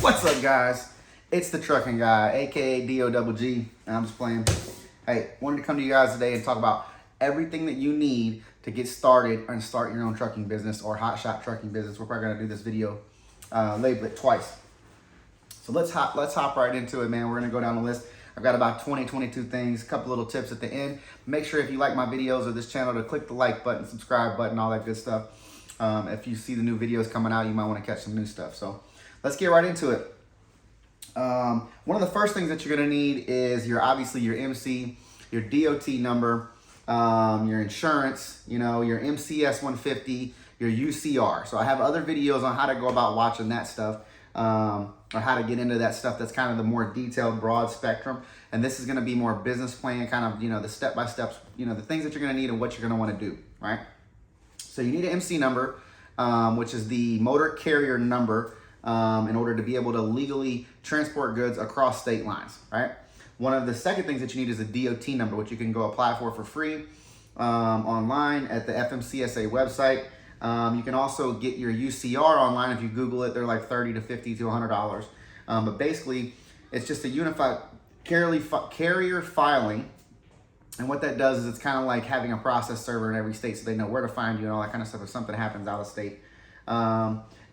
What's up, guys? It's the Trucking Guy, aka D-O-double-G, and I'm just playing. Hey, wanted to come to you guys today and talk about everything that you need to get started and start your own trucking business or hotshot trucking business. We're probably gonna do this video, label it twice. So let's hop right into it, man. We're gonna go down the list. I've got about 22 things, a couple little tips at the end. Make sure if you like my videos or this channel to click the like button, subscribe button, all that good stuff. If you see the new videos coming out, you might want to catch some new stuff. So let's get right into it. One of the first things that you're gonna need is obviously your MC, your DOT number, your insurance, your MCS 150, your UCR. So I have other videos on how to go about watching that stuff, or how to get into that stuff. That's kind of the more detailed, broad spectrum. And this is gonna be more business plan, kind of, the step-by-steps, the things that you're gonna need and what you're gonna wanna do, right? So you need an MC number, which is the motor carrier number, in order to be able to legally transport goods across state lines, right? One of the second things that you need is a DOT number, which you can go apply for free online at the FMCSA website. You can also get your UCR online. If you Google it, they're like $30 to $50 to $100. But basically, it's just a unified carrier filing. And what that does is it's kind of like having a process server in every state so they know where to find you and all that kind of stuff if something happens out of state.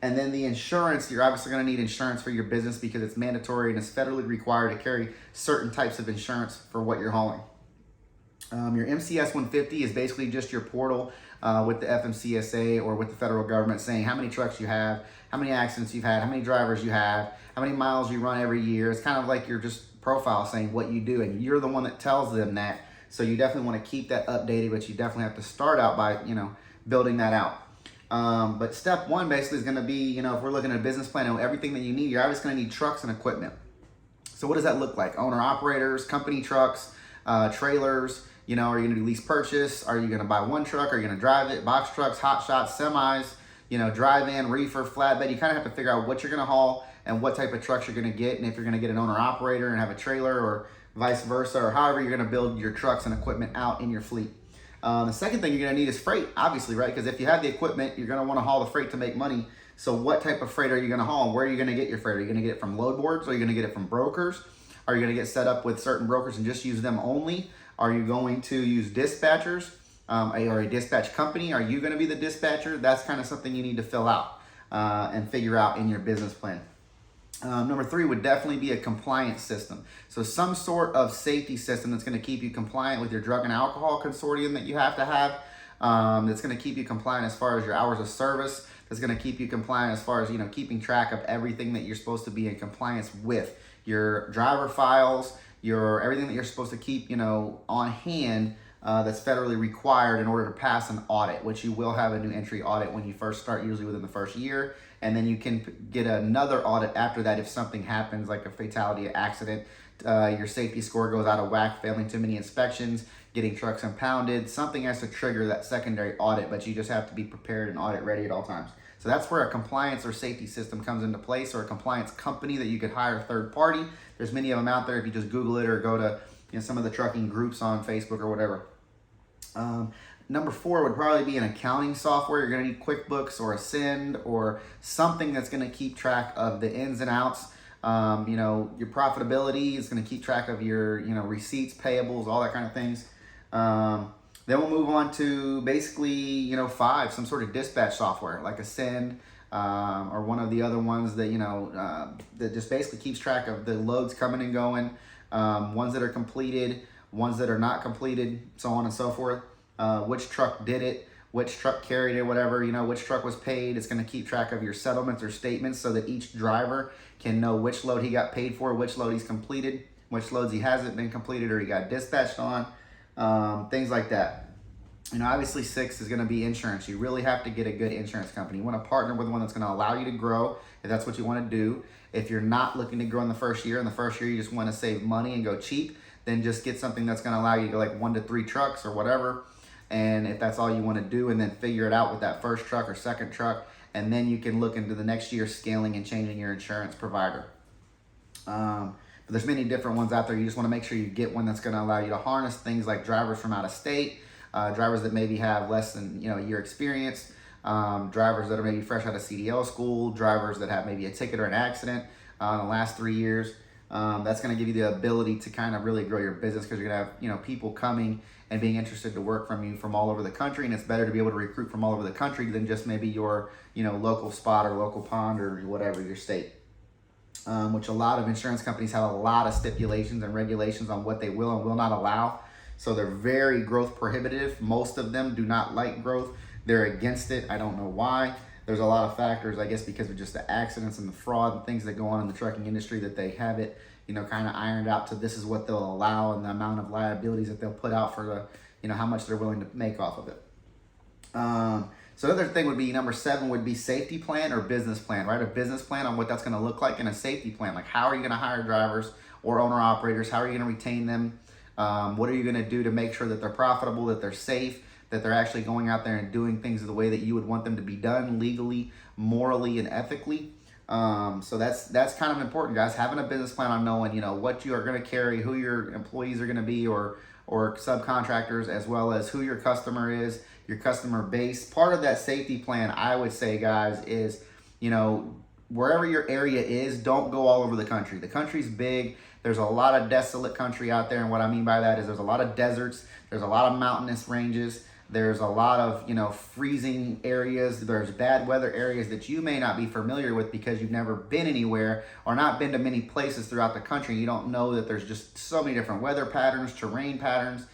And then the insurance, you're obviously going to need insurance for your business because it's mandatory and it's federally required to carry certain types of insurance for what you're hauling. Your MCS 150 is basically just your portal with the FMCSA or with the federal government saying how many trucks you have, how many accidents you've had, how many drivers you have, how many miles you run every year. It's kind of like your just profile saying what you do, and you're the one that tells them that. So you definitely want to keep that updated, but you definitely have to start out by, building that out. But step one basically is going to be, if we're looking at a business plan and everything that you need, you're obviously going to need trucks and equipment. So what does that look like? Owner operators, company trucks, trailers, are you going to do lease purchase? Are you going to buy one truck? Are you going to drive it? Box trucks, hot shots, semis, drive-in, reefer, flatbed. You kind of have to figure out what you're going to haul and what type of trucks you're going to get. And if you're going to get an owner operator and have a trailer or vice versa, or however you're going to build your trucks and equipment out in your fleet. The second thing you're going to need is freight, obviously, right? Because if you have the equipment, you're going to want to haul the freight to make money. So what type of freight are you going to haul? Where are you going to get your freight? Are you going to get it from load boards? Are you going to get it from brokers? Are you going to get set up with certain brokers and just use them only? Are you going to use dispatchers or a dispatch company? Are you going to be the dispatcher? That's kind of something you need to fill out and figure out in your business plan. Number three would definitely be a compliance system. So some sort of safety system that's going to keep you compliant with your drug and alcohol consortium that you have to have. That's going to keep you compliant as far as your hours of service. That's going to keep you compliant as far as, keeping track of everything that you're supposed to be in compliance with. Your driver files, everything that you're supposed to keep, on hand that's federally required in order to pass an audit, which you will have a new entry audit when you first start, usually within the first year. And then you can get another audit after that if something happens, like a fatality, accident, your safety score goes out of whack, failing too many inspections, getting trucks impounded. Something has to trigger that secondary audit, but you just have to be prepared and audit ready at all times. So that's where a compliance or safety system comes into place, or a compliance company that you could hire a third party. There's many of them out there if you just Google it or go to some of the trucking groups on Facebook or whatever. Number four would probably be an accounting software. You're going to need QuickBooks or Ascend or something that's going to keep track of the ins and outs. Your profitability is going to keep track of your, receipts, payables, all that kind of things. Then we'll move on to basically, five, some sort of dispatch software like Ascend or one of the other ones that, that just basically keeps track of the loads coming and going, ones that are completed, ones that are not completed, so on and so forth. Which truck did it, which truck carried it, whatever, which truck was paid. It's going to keep track of your settlements or statements so that each driver can know which load he got paid for, which load he's completed, which loads he hasn't been completed or he got dispatched on, things like that. Obviously six is going to be insurance. You really have to get a good insurance company. You want to partner with one that's going to allow you to grow if that's what you want to do. If you're not looking to grow in the first year you just want to save money and go cheap, then just get something that's going to allow you to go like 1 to 3 trucks or whatever. And if that's all you want to do, and then figure it out with that first truck or second truck, and then you can look into the next year scaling and changing your insurance provider. But there's many different ones out there. You just want to make sure you get one that's going to allow you to harness things like drivers from out of state, drivers that maybe have less than a year experience, drivers that are maybe fresh out of CDL school, drivers that have maybe a ticket or an accident, in the last 3 years. That's going to give you the ability to kind of really grow your business, because you're going to have people coming and being interested to work from you from all over the country, and it's better to be able to recruit from all over the country than just maybe your local spot or local pond or whatever, your state. Which a lot of insurance companies have a lot of stipulations and regulations on what they will and will not allow. So they're very growth prohibitive. Most of them do not like growth. They're against it. I don't know why. There's a lot of factors, I guess, because of just the accidents and the fraud and things that go on in the trucking industry, that they have it, kind of ironed out to this is what they'll allow and the amount of liabilities that they'll put out for the, how much they're willing to make off of it. So another thing would be, number 7 would be safety plan or business plan, right? A business plan on what that's going to look like, and a safety plan. Like, how are you going to hire drivers or owner operators? How are you going to retain them? What are you going to do to make sure that they're profitable, that they're safe, that they're actually going out there and doing things the way that you would want them to be done, legally, morally, and ethically? So that's kind of important, guys. Having a business plan on knowing, what you are going to carry, who your employees are going to be, or subcontractors, as well as who your customer is, your customer base. Part of that safety plan, I would say, guys, is, wherever your area is, don't go all over the country. The country's big. There's a lot of desolate country out there. And what I mean by that is there's a lot of deserts. There's a lot of mountainous ranges. There's a lot of, freezing areas. There's bad weather areas that you may not be familiar with because you've never been anywhere or not been to many places throughout the country. You don't know that there's just so many different weather patterns, terrain patterns,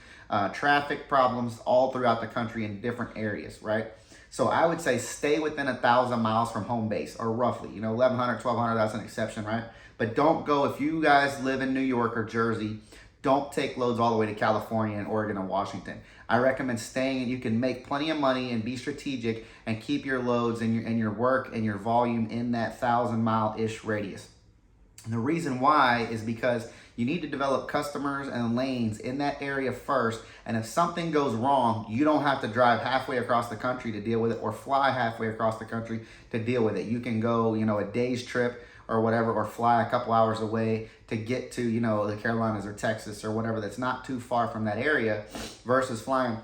traffic problems all throughout the country in different areas, right? So I would say stay within 1,000 miles from home base, or roughly, 1,100, 1,200, that's an exception, right? But don't go, if you guys live in New York or Jersey, don't take loads all the way to California and Oregon and Washington. I recommend staying, and you can make plenty of money and be strategic and keep your loads and your work and your volume in that 1,000-mile-ish radius. And the reason why is because you need to develop customers and lanes in that area first. And if something goes wrong, you don't have to drive halfway across the country to deal with it, or fly halfway across the country to deal with it. You can go, a day's trip or whatever, or fly a couple hours away to get to, the Carolinas or Texas or whatever that's not too far from that area, versus flying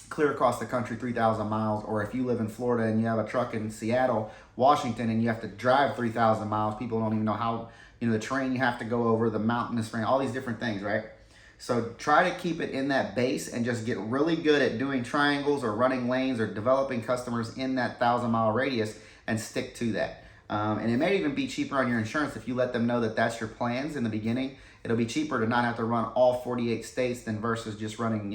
clear across the country 3,000 miles. Or if you live in Florida and you have a truck in Seattle, Washington, and you have to drive 3,000 miles, people don't even know how, the terrain you have to go over, the mountainous terrain, all these different things, right? So try to keep it in that base and just get really good at doing triangles or running lanes or developing customers in that 1,000-mile radius, and stick to that. And it may even be cheaper on your insurance if you let them know that that's your plans in the beginning. It'll be cheaper to not have to run all 48 states than versus just running,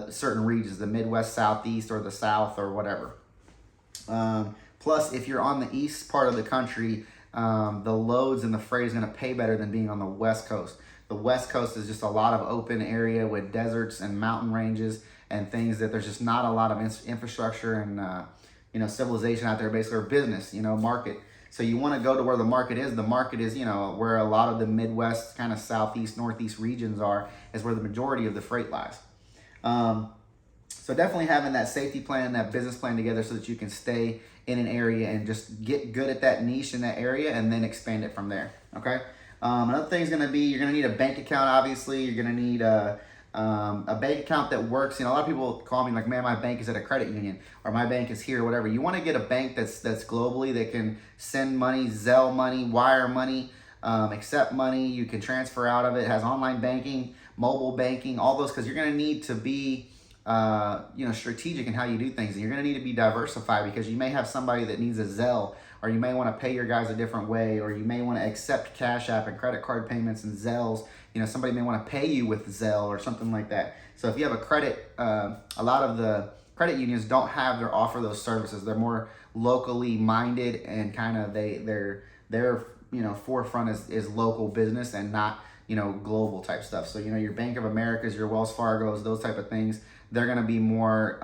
certain regions, the Midwest, Southeast, or the South, or whatever. Plus, if you're on the east part of the country, the loads and the freight is going to pay better than being on the West Coast. The West Coast is just a lot of open area with deserts and mountain ranges and things that there's just not a lot of infrastructure and, civilization out there, basically, or business, market. So you want to go to where the market is. The market is, where a lot of the Midwest, kind of Southeast, Northeast regions is where the majority of the freight lies. So definitely having that safety plan, that business plan together, so that you can stay in an area and just get good at that niche in that area, and then expand it from there. Okay. Another thing is going to be, you're going to need a bank account. Obviously, you're going to need a bank account that works. A lot of people call me like, man, my bank is at a credit union, or my bank is here, or whatever. You want to get a bank that's globally, that can send money, Zelle money, wire money, accept money. You can transfer out of it. It has online banking, mobile banking, all those, because you're going to need to be strategic in how you do things. And you're going to need to be diversified, because you may have somebody that needs a Zelle, or you may want to pay your guys a different way, or you may want to accept Cash App and credit card payments and Zelles. Somebody may want to pay you with Zelle or something like that. So if you have a credit, a lot of the credit unions don't offer those services. They're more locally minded, and kind of their forefront is local business and not, global type stuff. So, your Bank of Americas, your Wells Fargos, those type of things, they're going to be more,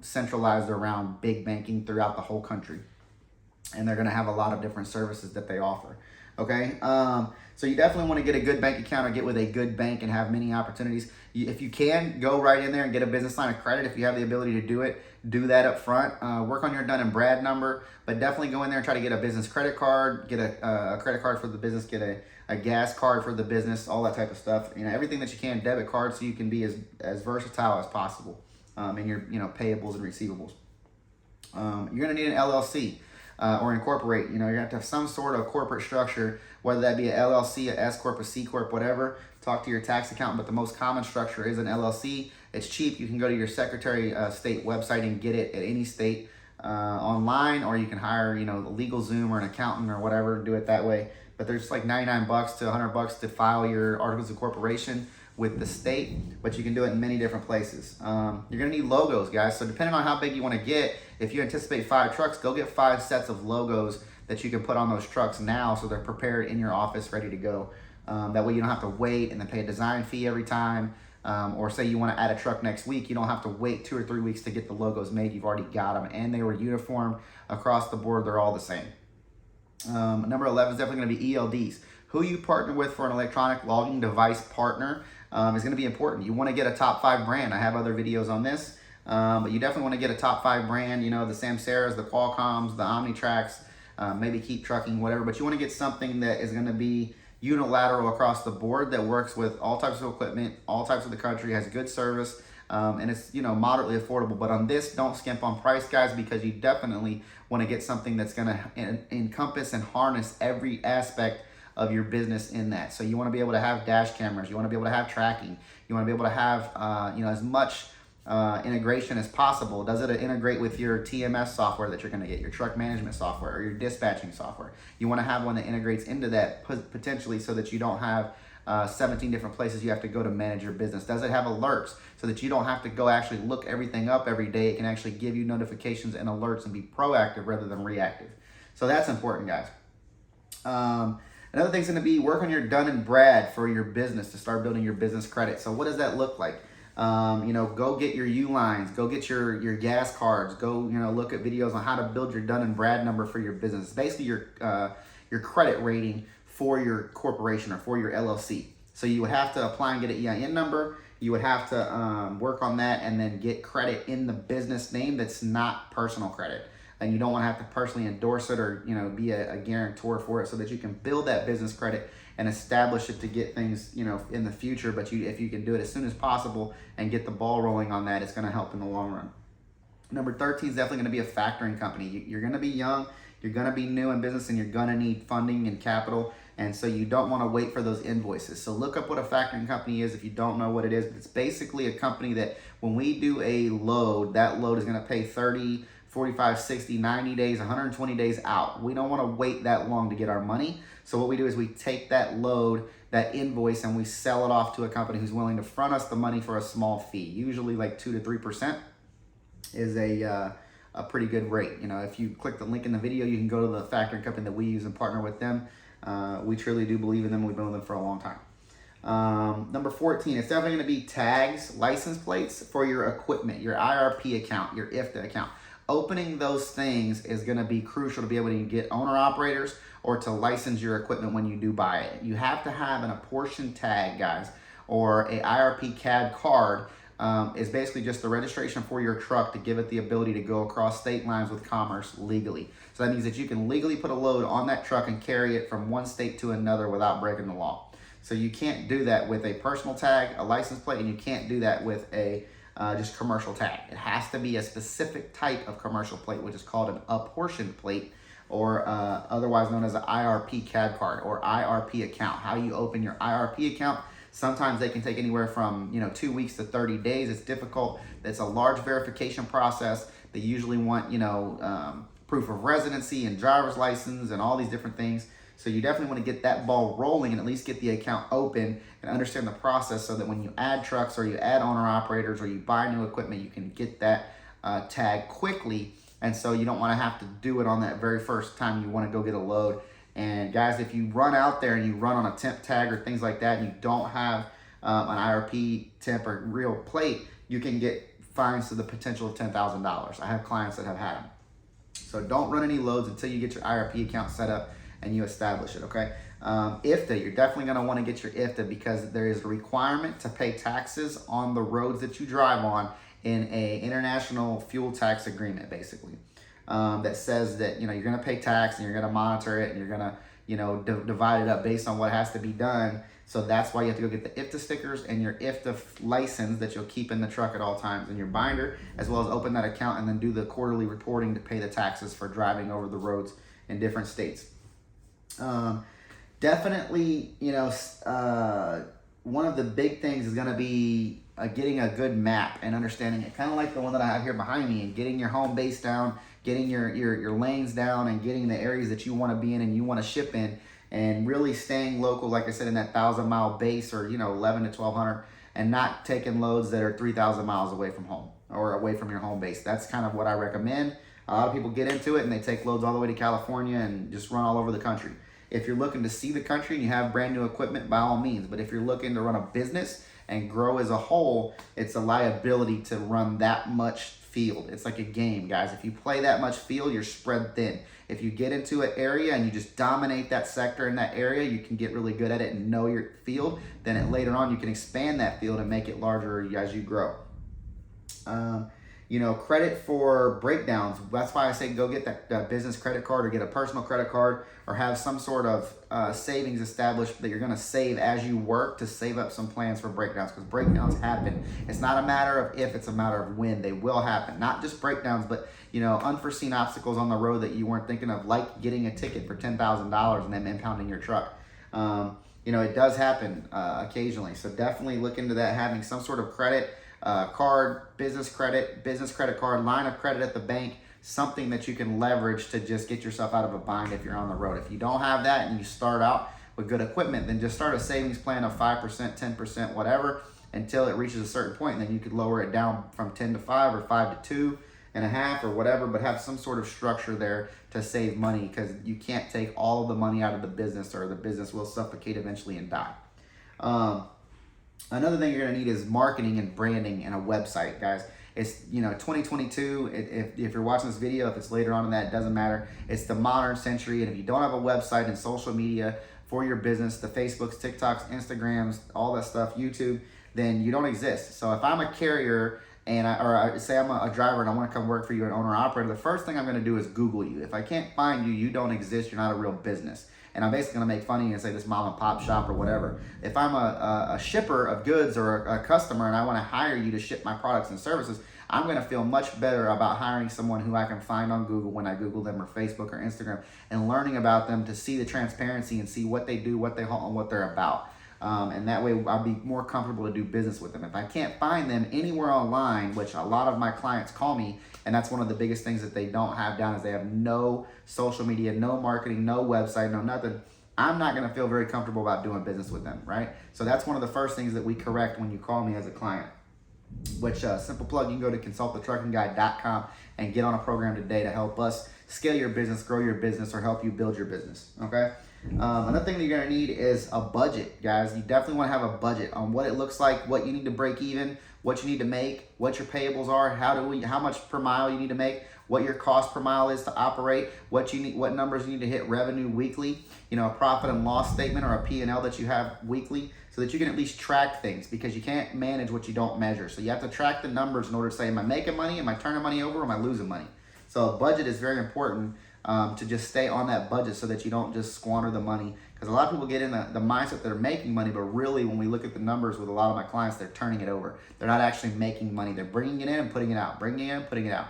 centralized around big banking throughout the whole country. And they're going to have a lot of different services that they offer. Okay. So you definitely want to get a good bank account, or get with a good bank and have many opportunities. If you can, go right in there and get a business line of credit. If you have the ability to do it, do that up front. Work on your Dun and Brad number, but definitely go in there and try to get a business credit card, get a credit card for the business, get a gas card for the business, all that type of stuff. Everything that you can, debit card, so you can be as versatile as possible in your payables and receivables. You're going to need an LLC. or incorporate. You're gonna have to have some sort of corporate structure, whether that be an LLC, a S corp, a C corp, whatever. Talk to your tax accountant, but the most common structure is an LLC. It's cheap. You can go to your Secretary of State website and get it at any state online, or you can hire, the LegalZoom or an accountant or whatever and do it that way. But there's like $99 to $100 to file your articles of incorporation with the state, but you can do it in many different places. You're gonna need logos, guys. So depending on how big you wanna get, if you anticipate 5 trucks, go get 5 sets of logos that you can put on those trucks now so they're prepared in your office, ready to go. That way you don't have to wait and then pay a design fee every time. Or say you wanna add a truck next week, you don't have to wait 2 or 3 weeks to get the logos made. You've already got them, and they were uniform across the board. They're all the same. Number 11 is definitely gonna be ELDs. Who you partner with for an electronic logging device partner is going to be important. You want to get a top 5 brand. I have other videos on this, but you definitely want to get a top 5 brand. The Samsaras, the Qualcomms, the OmniTracks, maybe Keep Trucking, whatever. But you want to get something that is going to be unilateral across the board, that works with all types of equipment, all types of the country, has good service, and it's moderately affordable. But on this, don't skimp on price, guys, because you definitely want to get something that's going to encompass and harness every aspect of your business in that. So you want to be able to have dash cameras, you want to be able to have tracking, you want to be able to have as much integration as possible. Does it integrate with your TMS software that you're going to get, your truck management software or your dispatching software? You want to have one that integrates into that potentially, so that you don't have 17 different places you have to go to manage your business. Does it have alerts so that you don't have to go actually look everything up every day? It can actually give you notifications and alerts and be proactive rather than reactive. So that's important, guys. Another thing's going to be work on your Dun & Brad for your business to start building your business credit. So what does that look like? Go get your U-lines, go get your gas cards, go look at videos on how to build your Dun & Brad number for your business. It's basically your credit rating for your corporation or for your LLC. So you would have to apply and get an EIN number. You would have to work on that and then get credit in the business name that's not personal credit. And you don't want to have to personally endorse it or be a guarantor for it, so that you can build that business credit and establish it to get things in the future. But if you can do it as soon as possible and get the ball rolling on that, it's going to help in the long run. Number 13 is definitely going to be a factoring company. You're going to be young, you're going to be new in business, and you're going to need funding and capital. And so you don't want to wait for those invoices. So look up what a factoring company is if you don't know what it is. But it's basically a company that when we do a load, that load is going to pay 30, 45, 60, 90 days, 120 days out. We don't want to wait that long to get our money. So what we do is we take that load, that invoice, and we sell it off to a company who's willing to front us the money for a small fee. Usually like 2 to 3% is a pretty good rate. If you click the link in the video, you can go to the factoring company that we use and partner with them. We truly do believe in them. We've been with them for a long time. Number 14, it's definitely going to be tags, license plates for your equipment, your IRP account, your IFTA account. Opening those things is going to be crucial to be able to get owner operators or to license your equipment when you do buy it. You have to have an apportioned tag, guys, or a IRP CAD card. Is basically just the registration for your truck to give it the ability to go across state lines with commerce legally. So that means that you can legally put a load on that truck and carry it from one state to another without breaking the law. So you can't do that with a personal tag, a license plate, and you can't do that with a just commercial tag. It has to be a specific type of commercial plate, which is called an apportioned plate, or otherwise known as an IRP CAD card or IRP account. How you open your IRP account? Sometimes they can take anywhere from 2 weeks to 30 days. It's difficult. It's a large verification process. They usually want proof of residency and driver's license and all these different things. So you definitely want to get that ball rolling and at least get the account open and understand the process, so that when you add trucks or you add owner operators or you buy new equipment, you can get that tag quickly. And so you don't want to have to do it on that very first time you want to go get a load. And guys, if you run out there and you run on a temp tag or things like that, and you don't have an IRP temp or real plate, you can get fines to the potential of $10,000. I have clients that have had them. So don't run any loads until you get your IRP account set up and you establish it, okay? IFTA, you're definitely gonna wanna get your IFTA, because there is a requirement to pay taxes on the roads that you drive on in a international fuel tax agreement, basically. That says that you're gonna pay tax and you're gonna monitor it and you're gonna divided up based on what has to be done. So that's why you have to go get the IFTA stickers and your IFTA license that you'll keep in the truck at all times in your binder, as well as open that account and then do the quarterly reporting to pay the taxes for driving over the roads in different states. Definitely, one of the big things is going to be getting a good map and understanding it, kind of like the one that I have here behind me, and getting your home base down, getting your lanes down, and getting the areas that you want to be in and you want to ship in, and really staying local, like I said, in that 1,000-mile base, or 11 to 1,200, and not taking loads that are 3,000 miles away from home or away from your home base. That's kind of what I recommend. A lot of people get into it and they take loads all the way to California and just run all over the country. If you're looking to see the country and you have brand new equipment, by all means. But if you're looking to run a business and grow as a whole, it's a liability to run that much field. It's like a game, guys. If you play that much field, you're spread thin. If you get into an area and you just dominate that sector in that area, you can get really good at it and know your field. Then later on, you can expand that field and make it larger as you grow. Credit for breakdowns. That's why I say go get that business credit card, or get a personal credit card, or have some sort of savings established that you're going to save as you work, to save up some plans for breakdowns, because breakdowns happen. It's not a matter of if, it's a matter of when. They will happen. Not just breakdowns, but unforeseen obstacles on the road that you weren't thinking of, like getting a ticket for $10,000 and then impounding your truck. It does happen occasionally. So definitely look into that, having some sort of credit card, business credit card, line of credit at the bank, something that you can leverage to just get yourself out of a bind if you're on the road. If you don't have that and you start out with good equipment, then just start a savings plan of 5%, 10%, whatever, until it reaches a certain point, and then you could lower it down from 10 to 5 or 5 to 2.5 or whatever, but have some sort of structure there to save money, because you can't take all of the money out of the business, or the business will suffocate eventually and die. Another thing you're going to need is marketing and branding and a website, guys. It's 2022. If you're watching this video, if it's later on in that, it doesn't matter. It's the modern century, and if you don't have a website and social media for your business, the Facebooks, TikToks, Instagrams, all that stuff, YouTube, then you don't exist. So if I'm a carrier and I say I'm a driver and I want to come work for you, an owner operator, the first thing I'm going to do is Google you. If I can't find you, you don't exist. You're not a real business. And I'm basically going to make fun of you and say this mom and pop shop or whatever. If I'm a shipper of goods or a customer and I want to hire you to ship my products and services, I'm going to feel much better about hiring someone who I can find on Google when I Google them, or Facebook or Instagram, and learning about them to see the transparency and see what they do, what they haul, and what they're about. And that way I'll be more comfortable to do business with them. If I can't find them anywhere online, which a lot of my clients call me, and that's one of the biggest things that they don't have down, is they have no social media, no marketing, no website, no nothing. I'm not going to feel very comfortable about doing business with them, right? So that's one of the first things that we correct when you call me as a client. Which, simple plug, you can go to consultthetruckingguy.com and get on a program today to help us scale your business, grow your business, or help you build your business, okay? Another thing that you're going to need is a budget, guys. You definitely want to have a budget on what it looks like, what you need to break even, what you need to make, what your payables are, how much per mile you need to make, what your cost per mile is to operate, what numbers you need to hit revenue weekly, a profit and loss statement or a P&L that you have weekly, so that you can at least track things, because you can't manage what you don't measure. So you have to track the numbers in order to say, am I making money? Am I turning money over? Or am I losing money? So a budget is very important to just stay on that budget so that you don't just squander the money. Because a lot of people get in the mindset they're making money, but really when we look at the numbers with a lot of my clients, they're turning it over. They're not actually making money. They're bringing it in and putting it out, bringing it in and putting it out.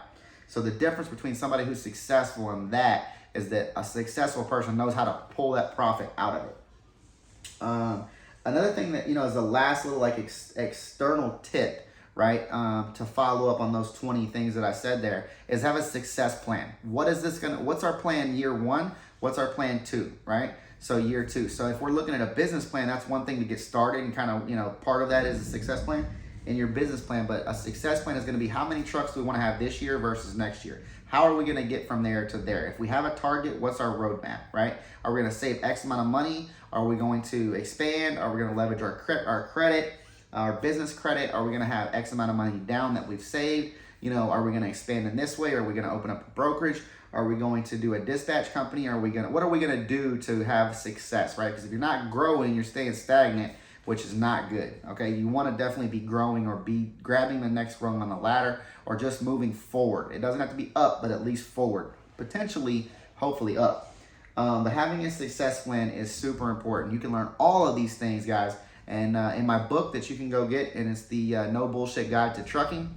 So the difference between somebody who's successful and that is that a successful person knows how to pull that profit out of it. Another thing that, is the last little external tip, right? To follow up on those 20 things that I said there, is have a success plan. What's our plan year 1? What's our plan 2, right? So year 2. So if we're looking at a business plan, that's one thing to get started, and kind of, part of that is a success plan in your business plan. But a success plan is going to be, how many trucks do we want to have this year versus next year? How are we going to get from there to there? If we have a target, what's our roadmap, right? Are we going to save X amount of money? Are we going to expand? Are we going to leverage our credit, our business credit? Are we going to have X amount of money down that we've saved? Are we going to expand in this way? Are we going to open up a brokerage? Are we going to do a dispatch company? What are we going to do to have success, right? Because if you're not growing, you're staying stagnant, which is not good, okay? You want to definitely be growing, or be grabbing the next rung on the ladder, or just moving forward. It doesn't have to be up, but at least forward. Potentially, hopefully up. But having a success plan is super important. You can learn all of these things, guys. And in my book that you can go get, and it's the No Bullshit Guide to Trucking.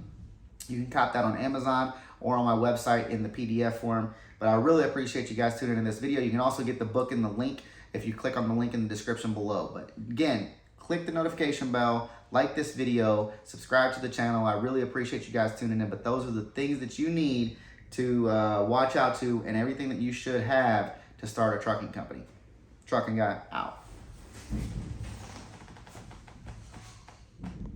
You can cop that on Amazon or on my website in the PDF form. But I really appreciate you guys tuning in this video. You can also get the book in the link if you click on the link in the description below. But again, click the notification bell, like this video, subscribe to the channel. I really appreciate you guys tuning in. But those are the things that you need to watch out to, and everything that you should have to start a trucking company. Trucking Guy out.